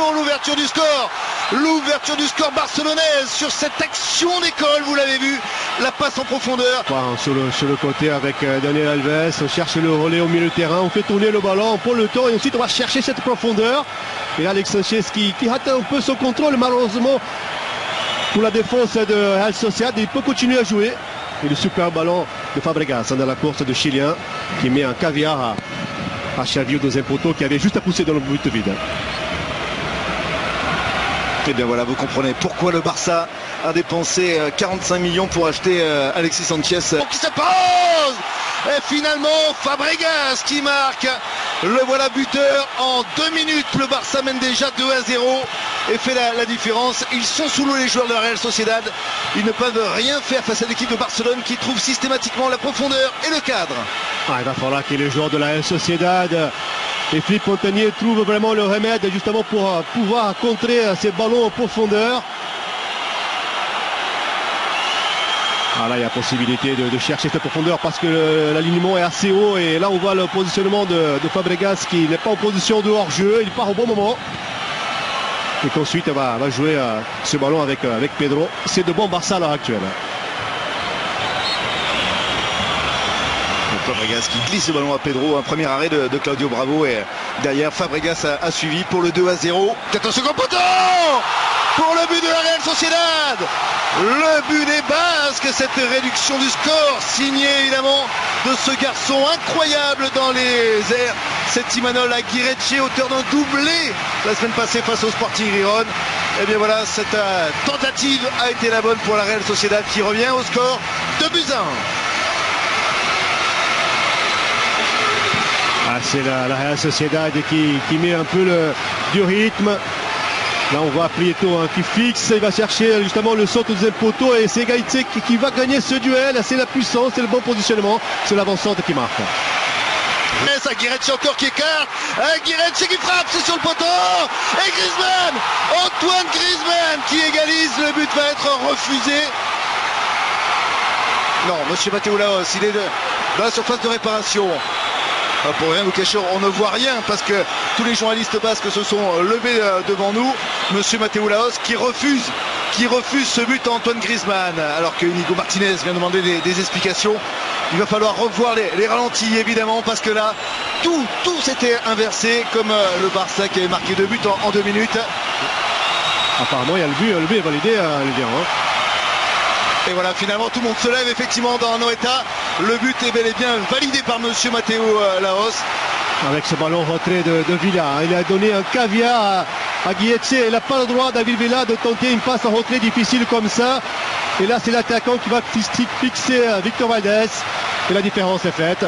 finalement l'ouverture du score. L'ouverture du score barcelonaise sur cette action d'école, vous l'avez vu, la passe en profondeur. Sur le côté avec Daniel Alves, on cherche le relais au milieu de terrain, on fait tourner le ballon, on prend le temps et ensuite on va chercher cette profondeur. Et Alex Sanchez qui rate un peu son contrôle, malheureusement pour la défense de Real Sociedad, il peut continuer à jouer. Et le super ballon de Fabregas dans la course de Chilien qui met un caviar à Xavi au deuxième poteau qui avait juste à pousser dans le but vide. Et bien voilà, vous comprenez pourquoi le Barça a dépensé 45 millions pour acheter Alexis Sanchez. Qui se pose. Et finalement Fabregas qui marque. Le voilà buteur en 2 minutes. Le Barça mène déjà 2-0 et fait la différence. Ils sont sous l'eau, les joueurs de la Real Sociedad. Ils ne peuvent rien faire face à l'équipe de Barcelone qui trouve systématiquement la profondeur et le cadre. Il va falloir que les joueurs de la Real Sociedad et Philippe Montagnier trouvent vraiment le remède justement pour pouvoir contrer ces ballons en profondeur. Là, il y a possibilité de chercher cette profondeur parce que l'alignement est assez haut. Et là, on voit le positionnement de Fabregas qui n'est pas en position de hors-jeu. Il part au bon moment. Et qu'ensuite, va jouer ce ballon avec Pedro. C'est de bon Barça à l'heure actuelle. Fabregas qui glisse le ballon à Pedro. Un premier arrêt de Claudio Bravo. Et derrière, Fabregas a suivi pour le 2-0. 14 secondes poteau pour le but de la Real Sociedad. Le but des Basques, cette réduction du score signée évidemment de ce garçon incroyable dans les airs, c'est Imanol Aguirre, auteur d'un doublé la semaine passée face au Sporting Gijón. Et bien voilà, cette tentative a été la bonne pour la Real Sociedad qui revient au score 2-1. C'est la Real Sociedad qui met un peu du rythme. Là on voit Prieto qui fixe, il va chercher justement le saut au deuxième poteau et c'est Gaïtse qui va gagner ce duel. C'est la puissance, c'est le bon positionnement, c'est l'avancante qui marque. Aguirre encore qui écarte, Aguirre qui frappe, c'est sur le poteau et Griezmann, Antoine Griezmann qui égalise, le but va être refusé. Non, monsieur Mateo Laos, il est dans la surface de réparation. Pour rien vous cacher, on ne voit rien parce que tous les journalistes basques se sont levés devant nous. Monsieur Mateo Laos qui refuse ce but à Antoine Griezmann alors que Inigo Martinez vient demander des explications. Il va falloir revoir les ralentis évidemment parce que là tout s'était inversé comme le Barça qui avait marqué 2 buts en 2 minutes. Apparemment il y a le but est validé Et voilà, finalement tout le monde se lève effectivement dans Anoeta. Le but est bel et bien validé par monsieur Mateo Laos. Avec ce ballon retrait de Villa, il a donné un caviar à Guietze. Il n'a pas le droit, David Villa, de tenter une passe en retrait difficile comme ça. Et là c'est l'attaquant qui va fixer Victor Valdés. Et la différence est faite.